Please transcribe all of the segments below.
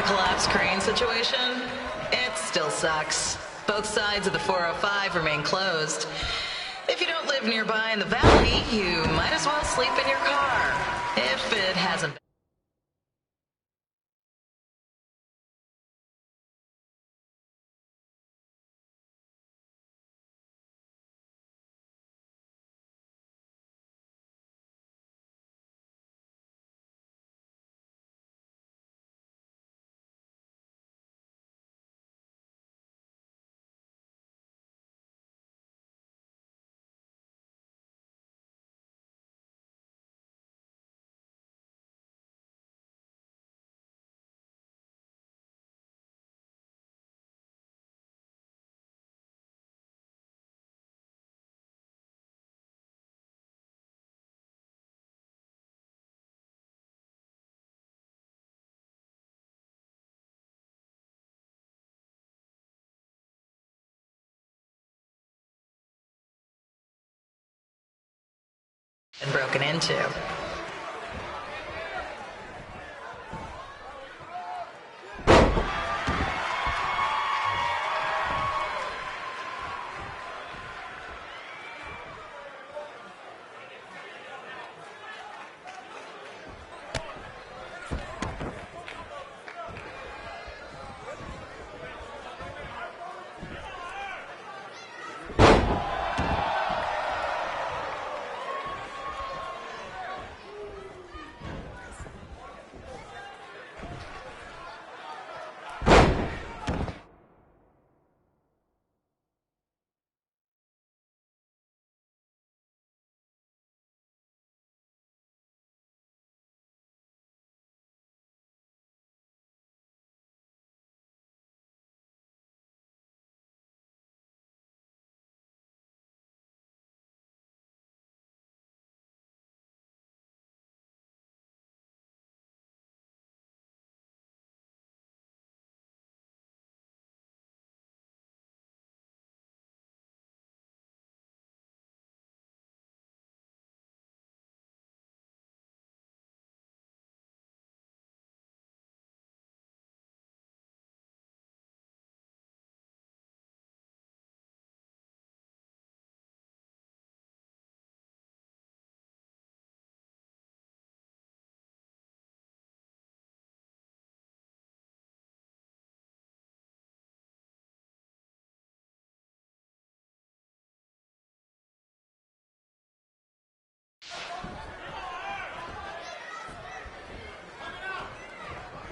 the collapsed crane situation? It still sucks. Both sides of the 405 remain closed. If you don't live nearby in the valley, you might as well sleep in your car. If it hasn't been. Broken into.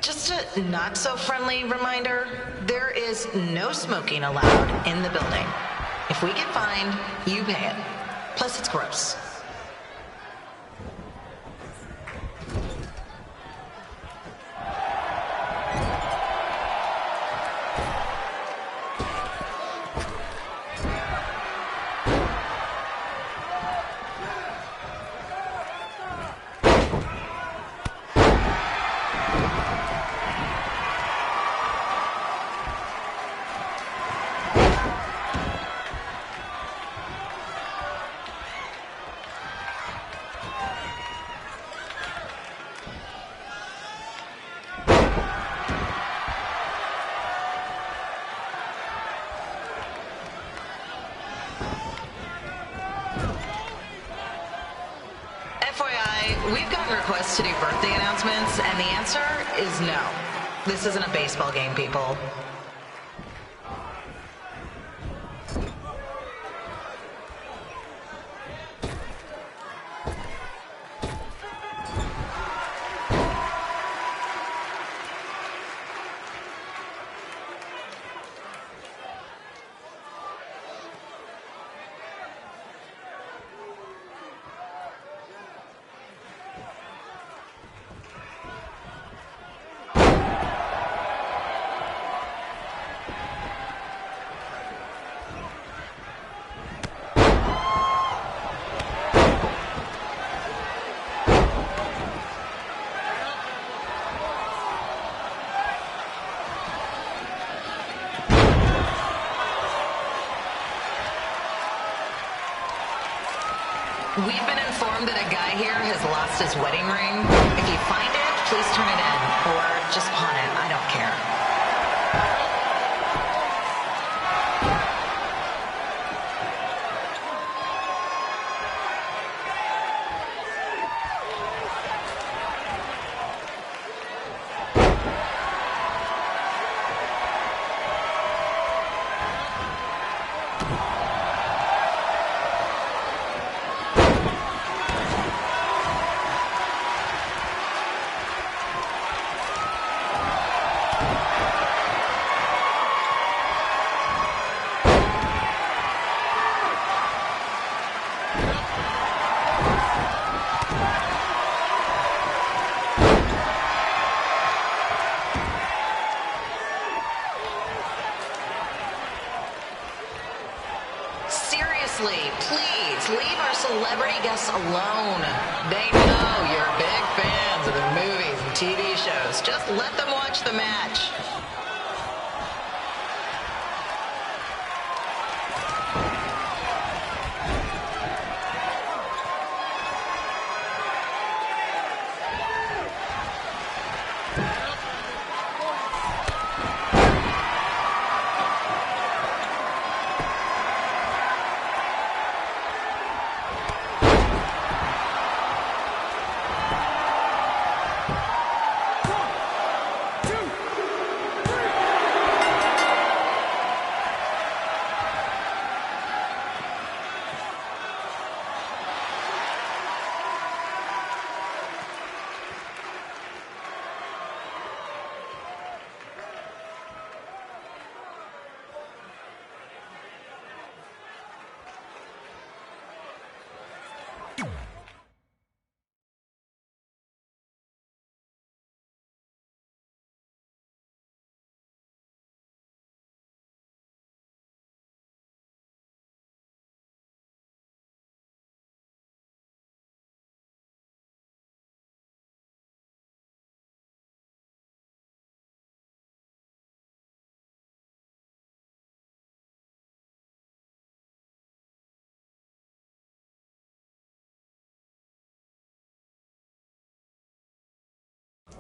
Just a not-so-friendly reminder, there is no smoking allowed in the building. If we get fined, you pay it. Plus, it's gross. We've gotten requests to do birthday announcements, and the answer is no. This isn't a baseball game, people. We've been informed that a guy here has lost his wedding ring. If you find it, please turn it in, or just pawn it. I don't care. Seriously, please leave our celebrity guests alone. They know you're big fans of the movies and TV shows. Just let them watch the match.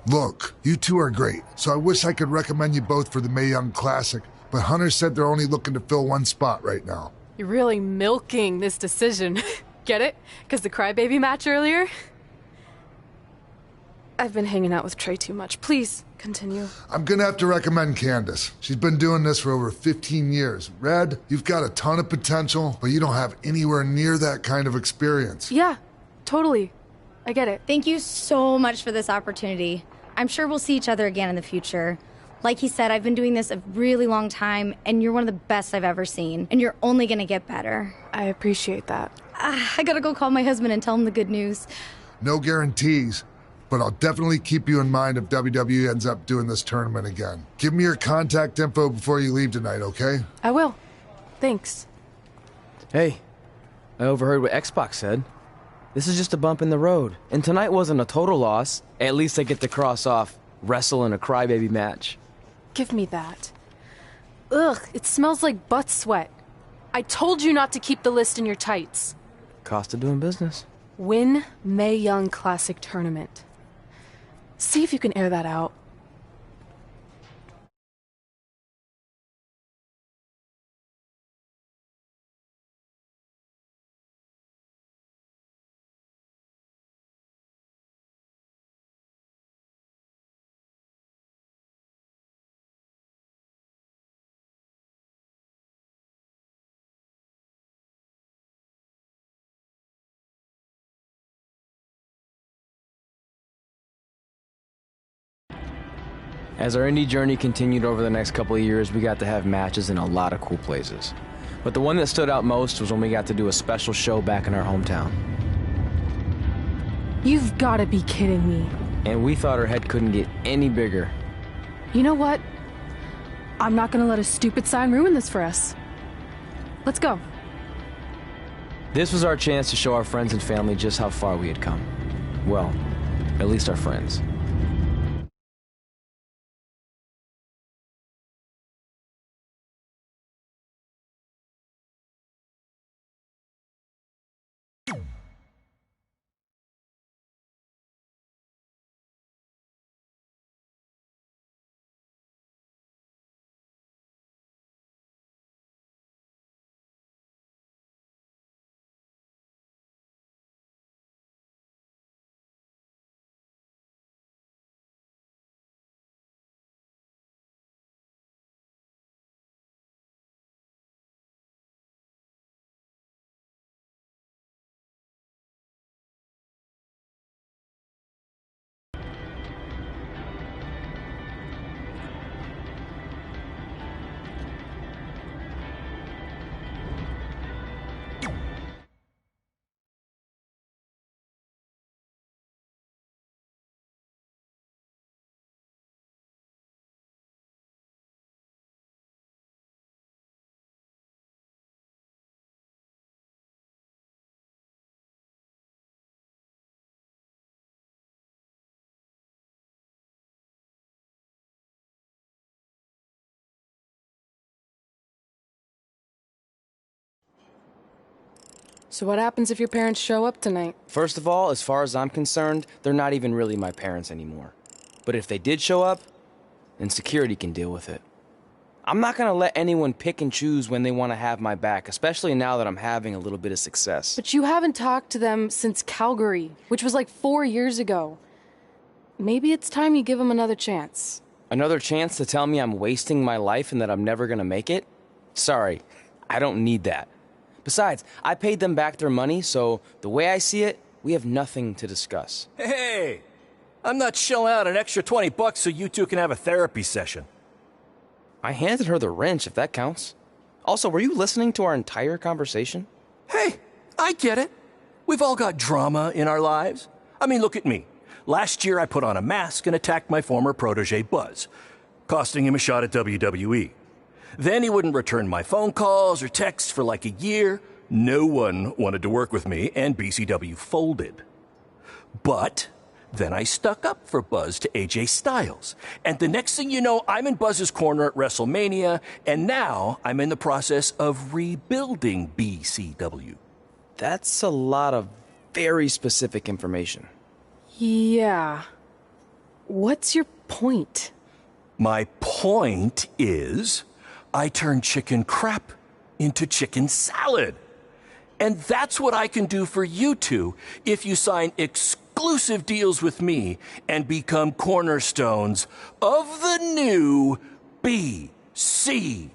Look, you two are great, so I wish I could recommend you both for the Mae Young Classic, but Hunter said they're only looking to fill one spot right now. You're really milking this decision. Get it? Because the crybaby match earlier? I've been hanging out with Trey too much. Please, continue. I'm gonna have to recommend Candace. She's been doing this for over 15 years. Red, you've got a ton of potential, but you don't have anywhere near that kind of experience. Yeah, totally. I get it. Thank you so much for this opportunity. I'm sure we'll see each other again in the future. Like he said, I've been doing this a really long time, and you're one of the best I've ever seen, and you're only gonna get better. I appreciate that. I gotta go call my husband and tell him the good news. No guarantees, but I'll definitely keep you in mind if WWE ends up doing this tournament again. Give me your contact info before you leave tonight, okay? I will. Thanks. Hey, I overheard what Xbox said. This is just a bump in the road, and tonight wasn't a total loss. At least I get to cross off wrestle in a crybaby match. Give me that. Ugh, it smells like butt sweat. I told you not to keep the list in your tights. Cost of doing business. Win Mae Young Classic Tournament. See if you can air that out. As our indie journey continued over the next couple of years, we got to have matches in a lot of cool places. But the one that stood out most was when we got to do a special show back in our hometown. You've gotta be kidding me. And we thought our head couldn't get any bigger. You know what? I'm not gonna let a stupid sign ruin this for us. Let's go. This was our chance to show our friends and family just how far we had come. Well, at least our friends. So what happens if your parents show up tonight? First of all, as far as I'm concerned, they're not even really my parents anymore. But if they did show up, then security can deal with it. I'm not gonna let anyone pick and choose when they want to have my back, especially now that I'm having a little bit of success. But you haven't talked to them since Calgary, which was like 4 years ago. Maybe it's time you give them another chance. Another chance to tell me I'm wasting my life and that I'm never gonna make it? Sorry, I don't need that. Besides, I paid them back their money, so the way I see it, we have nothing to discuss. Hey, I'm not shelling out an extra $20 so you two can have a therapy session. I handed her the wrench, if that counts. Also, were you listening to our entire conversation? Hey, I get it. We've all got drama in our lives. I mean, look at me. Last year I put on a mask and attacked my former protege Buzz, costing him a shot at WWE. Then he wouldn't return my phone calls or texts for like a year. No one wanted to work with me, and BCW folded. But then I stuck up for Buzz to AJ Styles. And the next thing you know, I'm in Buzz's corner at WrestleMania, and now I'm in the process of rebuilding BCW. That's a lot of very specific information. Yeah. What's your point? My point is, I turned chicken crap into chicken salad. And that's what I can do for you two if you sign exclusive deals with me and become cornerstones of the new BCW.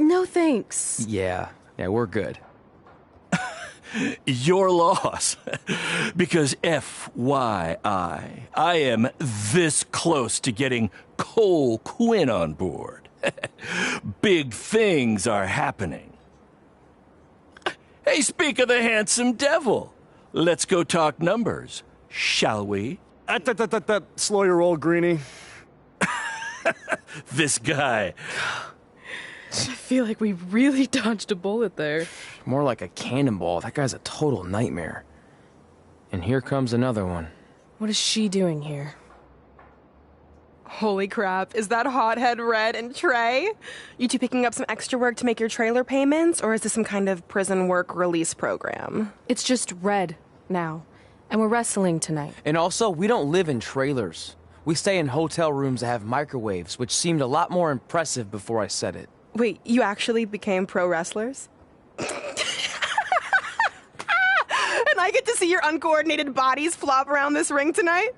No thanks. Yeah, we're good. Your loss. Because FYI, I am this close to getting Cole Quinn on board. Big things are happening. Hey, speak of the handsome devil. Let's go talk numbers, shall we? Slow your roll, Greenie. This guy. I feel like we really dodged a bullet there. More like a cannonball. That guy's a total nightmare. And here comes another one. What is she doing here? Holy crap, is that hothead Red and Trey? You two picking up some extra work to make your trailer payments, or is this some kind of prison work release program? It's just Red now, and we're wrestling tonight. And also, we don't live in trailers. We stay in hotel rooms that have microwaves, which seemed a lot more impressive before I said it. Wait, you actually became pro wrestlers? And I get to see your uncoordinated bodies flop around this ring tonight?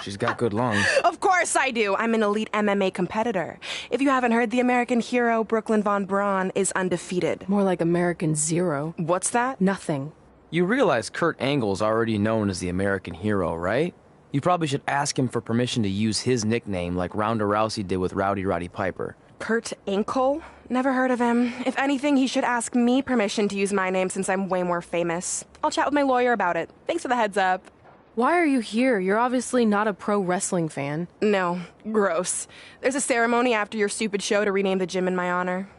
She's got good lungs. Of course I do. I'm an elite MMA competitor. If you haven't heard, the American hero Brooklyn Von Braun is undefeated. More like American Zero. What's that? Nothing. You realize Kurt Angle's already known as the American hero, right? You probably should ask him for permission to use his nickname like Ronda Rousey did with Rowdy Roddy Piper. Kurt Angle? Never heard of him. If anything, he should ask me permission to use my name since I'm way more famous. I'll chat with my lawyer about it. Thanks for the heads up. Why are you here? You're obviously not a pro wrestling fan. No, gross. There's a ceremony after your stupid show to rename the gym in my honor.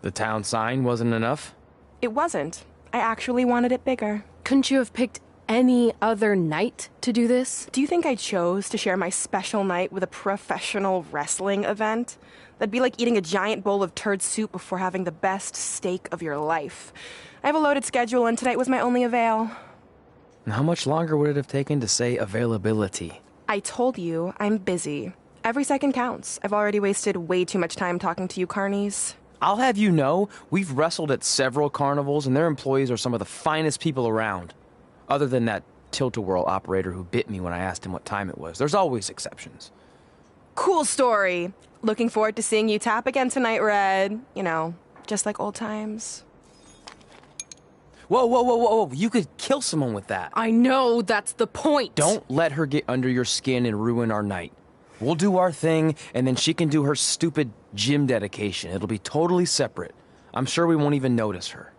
The town sign wasn't enough? It wasn't. I actually wanted it bigger. Couldn't you have picked any other night to do this? Do you think I chose to share my special night with a professional wrestling event? That'd be like eating a giant bowl of turd soup before having the best steak of your life. I have a loaded schedule, and tonight was my only avail. And how much longer would it have taken to say availability? I told you, I'm busy. Every second counts. I've already wasted way too much time talking to you carnies. I'll have you know, we've wrestled at several carnivals, and their employees are some of the finest people around. Other than that tilt-a-whirl operator who bit me when I asked him what time it was. There's always exceptions. Cool story. Looking forward to seeing you tap again tonight, Red. You know, just like old times. Whoa, whoa, whoa, whoa, whoa. You could kill someone with that. I know, that's the point. Don't let her get under your skin and ruin our night. We'll do our thing, and then she can do her stupid gym dedication. It'll be totally separate. I'm sure we won't even notice her.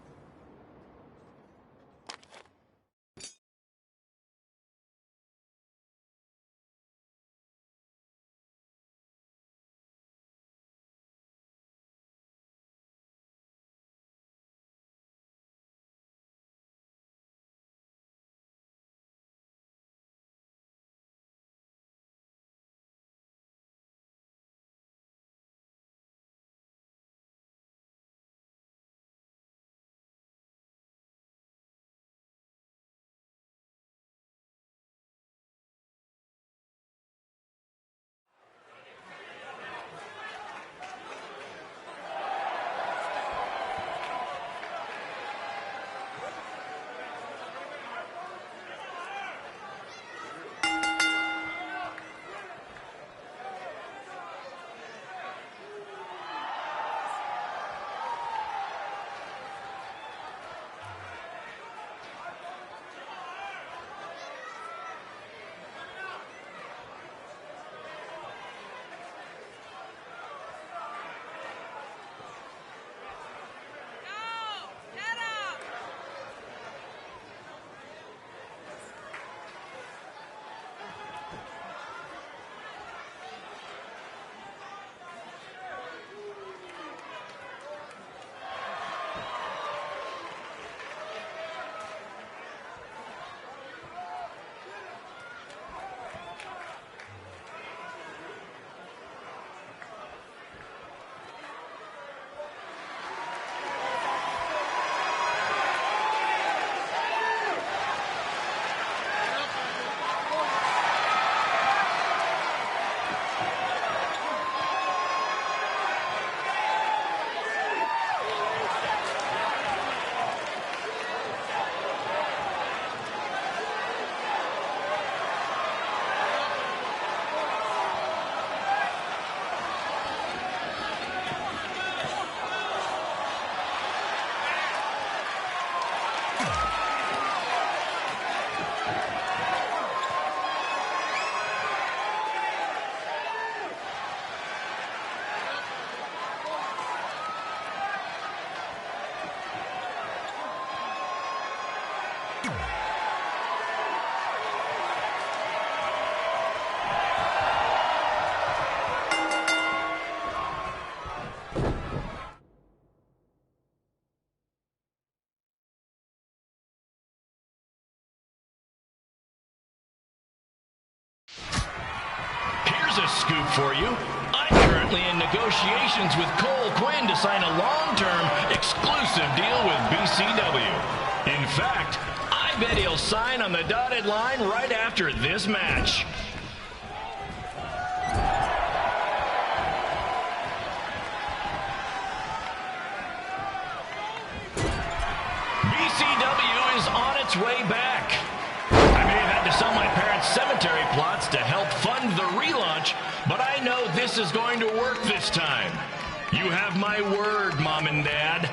Here's a scoop for you. I'm currently in negotiations with Cole Quinn to sign a long-term, exclusive deal with BCW. In fact, I bet he'll sign on the dotted line right after this match. BCW is on its way back. I may have had to sell my parents' cemetery plots to help fund the relaunch, but I know this is going to work this time. You have my word, Mom and Dad.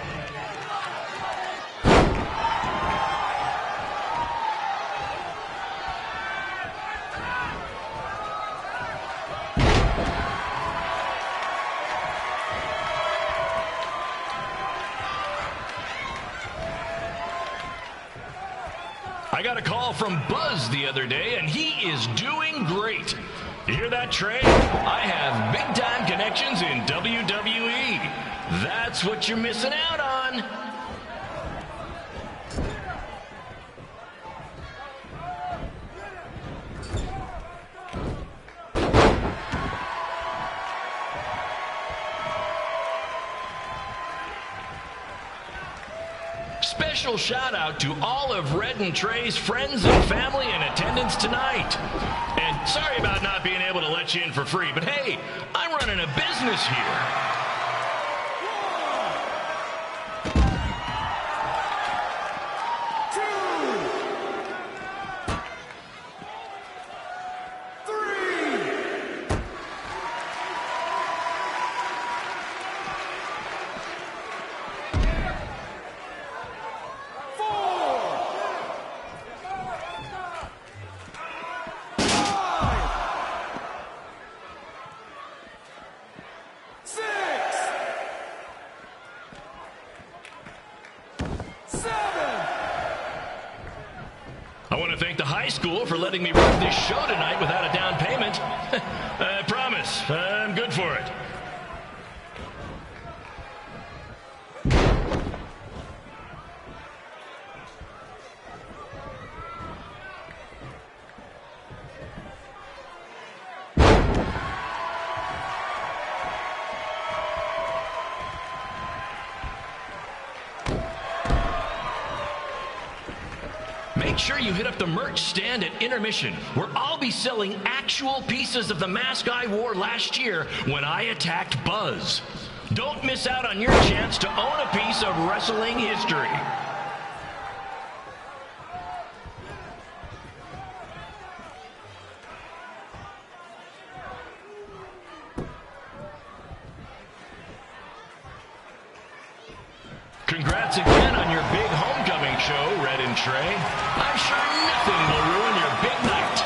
I got a call from Buzz the other day, and he is doing great. You hear that, Trey? I have big-time connections in WWE. That's what you're missing out on. Special shout out to all of Red and Trey's friends and family in attendance tonight. And sorry about not being able to let you in for free, but hey, I'm running a business here. high school for letting me run this show tonight without a down payment. I promise, I'm good for it. Make sure you hit up the merch stand at intermission, where I'll be selling actual pieces of the mask I wore last year when I attacked Buzz. Don't miss out on your chance to own a piece of wrestling history. Congrats again on your big homecoming show, Red and Trey. I'm sure nothing will ruin your big night.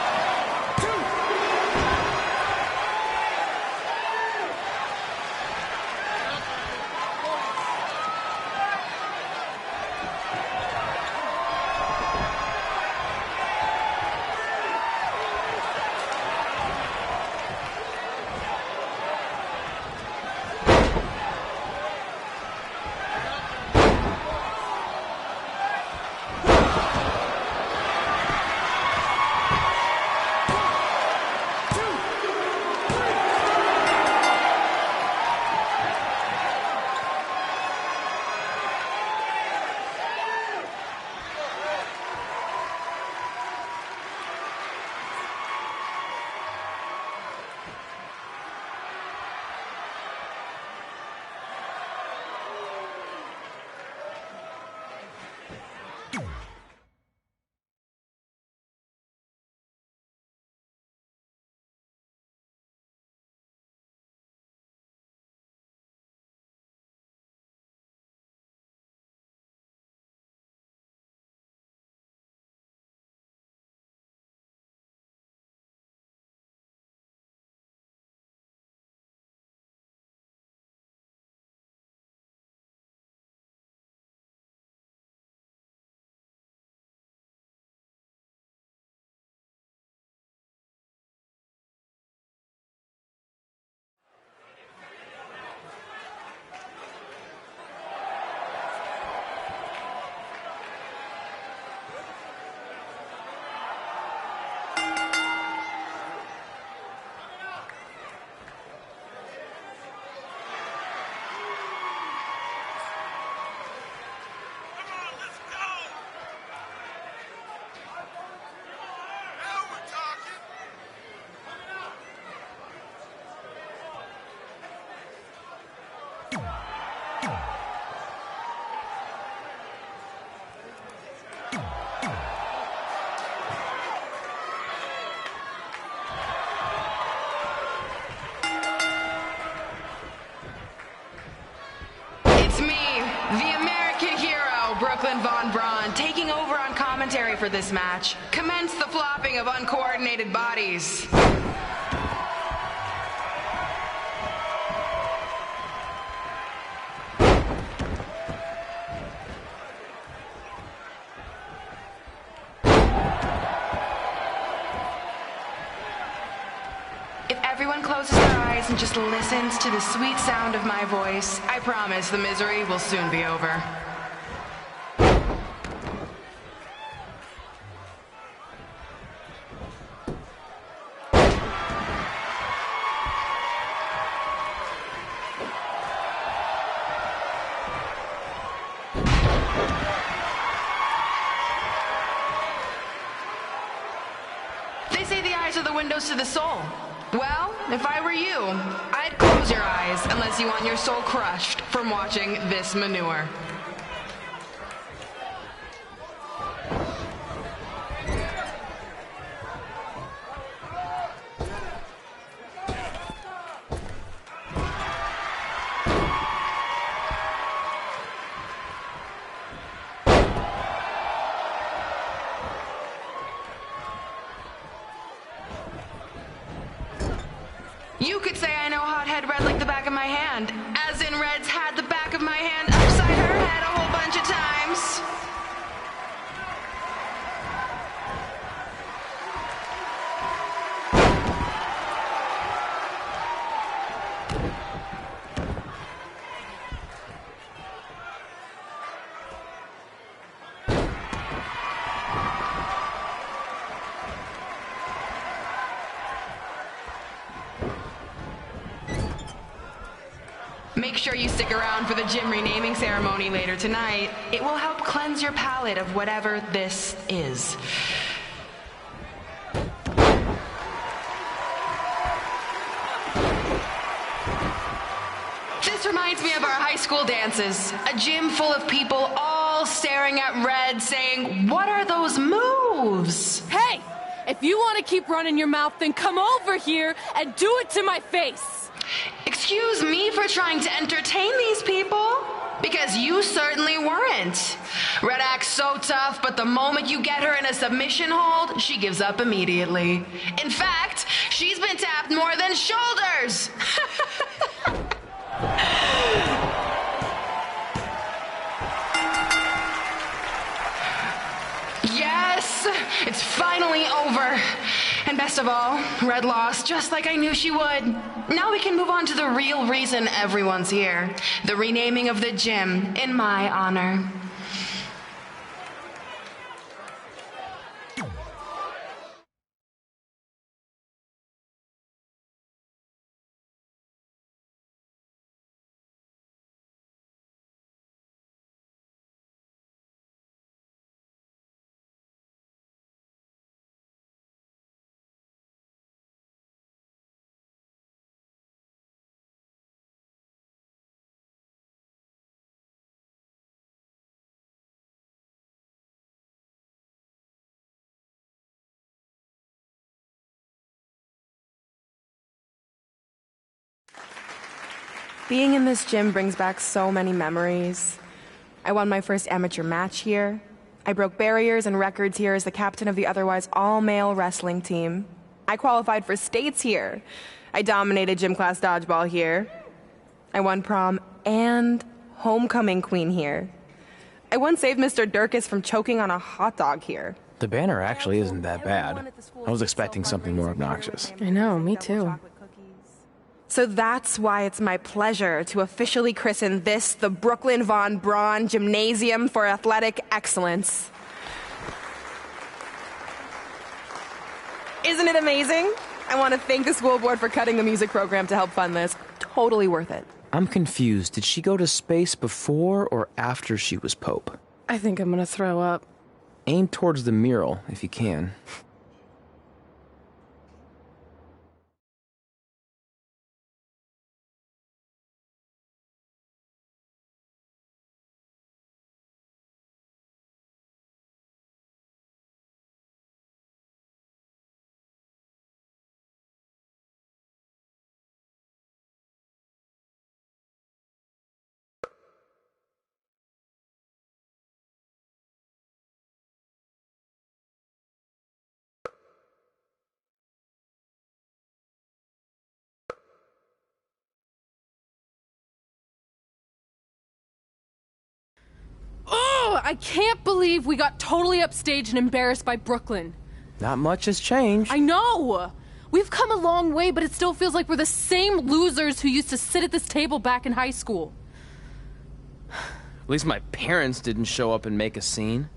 Taking over on commentary for this match. Commence the flopping of uncoordinated bodies. If everyone closes their eyes and just listens to the sweet sound of my voice, I promise the misery will soon be over. They say the eyes are the windows to the soul. Well, if I were you, I'd close your eyes unless you want your soul crushed from watching this manure. You could say I know hothead Red like the back of my hand, as in Red's had the back of my hand upside her head a whole bunch of times. Make sure you stick around for the gym renaming ceremony later tonight. It will help cleanse your palate of whatever this is. This reminds me of our high school dances. A gym full of people all staring at Red saying, "What are those moves?" Hey! If you want to keep running your mouth, then come over here and do it to my face. Excuse me for trying to entertain these people? Because you certainly weren't. Red acts so tough, but the moment you get her in a submission hold, she gives up immediately. In fact, she's been tapped more than shoulders. Yes, it's finally over. And best of all, Red lost just like I knew she would. Now we can move on to the real reason everyone's here. The renaming of the gym in my honor. Being in this gym brings back so many memories. I won my first amateur match here. I broke barriers and records here as the captain of the otherwise all-male wrestling team. I qualified for states here. I dominated gym class dodgeball here. I won prom and homecoming queen here. I once saved Mr. Durkis from choking on a hot dog here. The banner actually isn't that bad. I was expecting something more obnoxious. I know, me too. So that's why it's my pleasure to officially christen this the Brooklyn Von Braun Gymnasium for Athletic Excellence. Isn't it amazing? I want to thank the school board for cutting the music program to help fund this. Totally worth it. I'm confused. Did she go to space before or after she was Pope? I think I'm gonna throw up. Aim towards the mural, if you can. Oh, I can't believe we got totally upstaged and embarrassed by Brooklyn. Not much has changed. I know! We've come a long way, but it still feels like we're the same losers who used to sit at this table back in high school. At least my parents didn't show up and make a scene.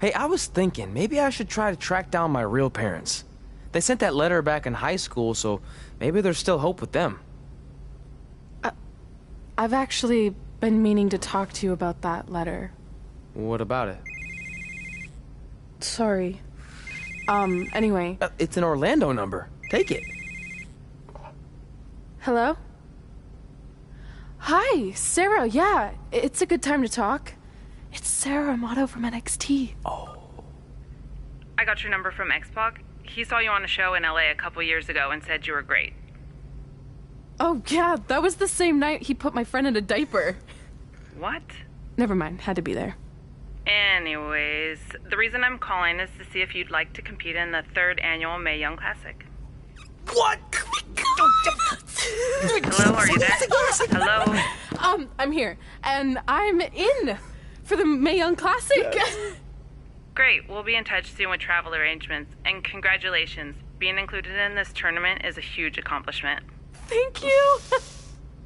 Hey, I was thinking, maybe I should try to track down my real parents. They sent that letter back in high school, so maybe there's still hope with them. I've actually been meaning to talk to you about that letter. What about it? Sorry. Anyway. It's an Orlando number. Take it. Hello? Hi, Sarah, yeah. It's a good time to talk. It's Sarah Amato from NXT. Oh. I got your number from X-Pac. He saw you on a show in LA a couple years ago and said you were great. Oh, yeah, that was the same night he put my friend in a diaper. What? Never mind, had to be there. Anyways, the reason I'm calling is to see if you'd like to compete in the 3rd annual Mae Young Classic. What? Hello, are you there? Hello? I'm here, and I'm in for the Mae Young Classic. Great, we'll be in touch soon with travel arrangements, and congratulations. Being included in this tournament is a huge accomplishment. Thank you.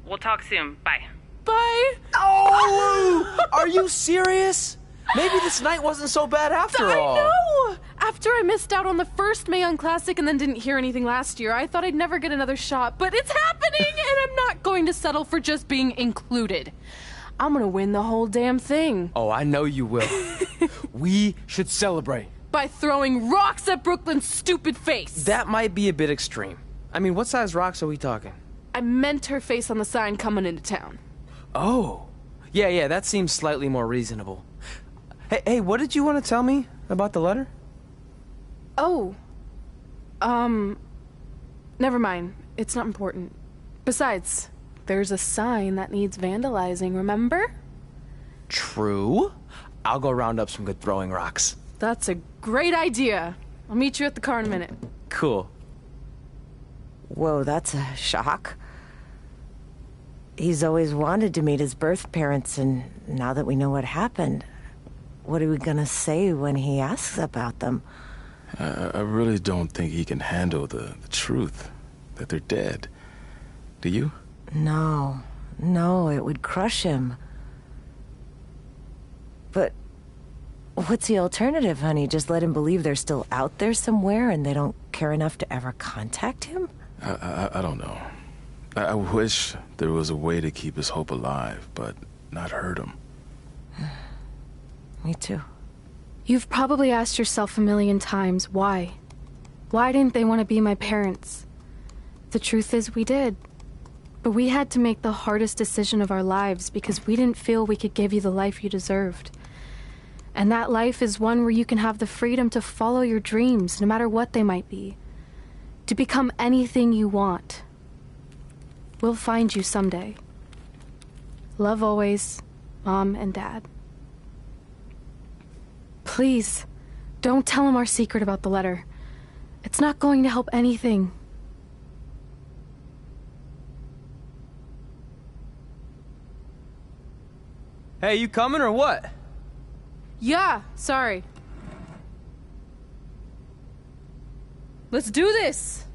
We'll talk soon. Bye. Bye. Oh! Are you serious? Maybe this night wasn't so bad after all. I know! After I missed out on the first Mae Classic and then didn't hear anything last year, I thought I'd never get another shot. But it's happening, and I'm not going to settle for just being included. I'm gonna win the whole damn thing. Oh, I know you will. We should celebrate. By throwing rocks at Brooklyn's stupid face. That might be a bit extreme. I mean, what size rocks are we talking? I meant her face on the sign coming into town. Oh. Yeah, that seems slightly more reasonable. Hey, what did you want to tell me about the letter? Oh. Never mind. It's not important. Besides, there's a sign that needs vandalizing, remember? True. I'll go round up some good throwing rocks. That's a great idea. I'll meet you at the car in a minute. Cool. Whoa, that's a shock. He's always wanted to meet his birth parents, and now that we know what happened, what are we gonna say when he asks about them? I really don't think he can handle the truth, that they're dead. Do you? No, it would crush him. But what's the alternative, honey? Just let him believe they're still out there somewhere and they don't care enough to ever contact him? I don't know. I wish there was a way to keep his hope alive, but not hurt him. Me too. You've probably asked yourself a million times, why? Why didn't they want to be my parents? The truth is, we did. But we had to make the hardest decision of our lives because we didn't feel we could give you the life you deserved. And that life is one where you can have the freedom to follow your dreams, no matter what they might be. To become anything you want. We'll find you someday. Love always, Mom and Dad. Please, don't tell him our secret about the letter. It's not going to help anything. Hey, you coming or what? Yeah, sorry. Let's do this!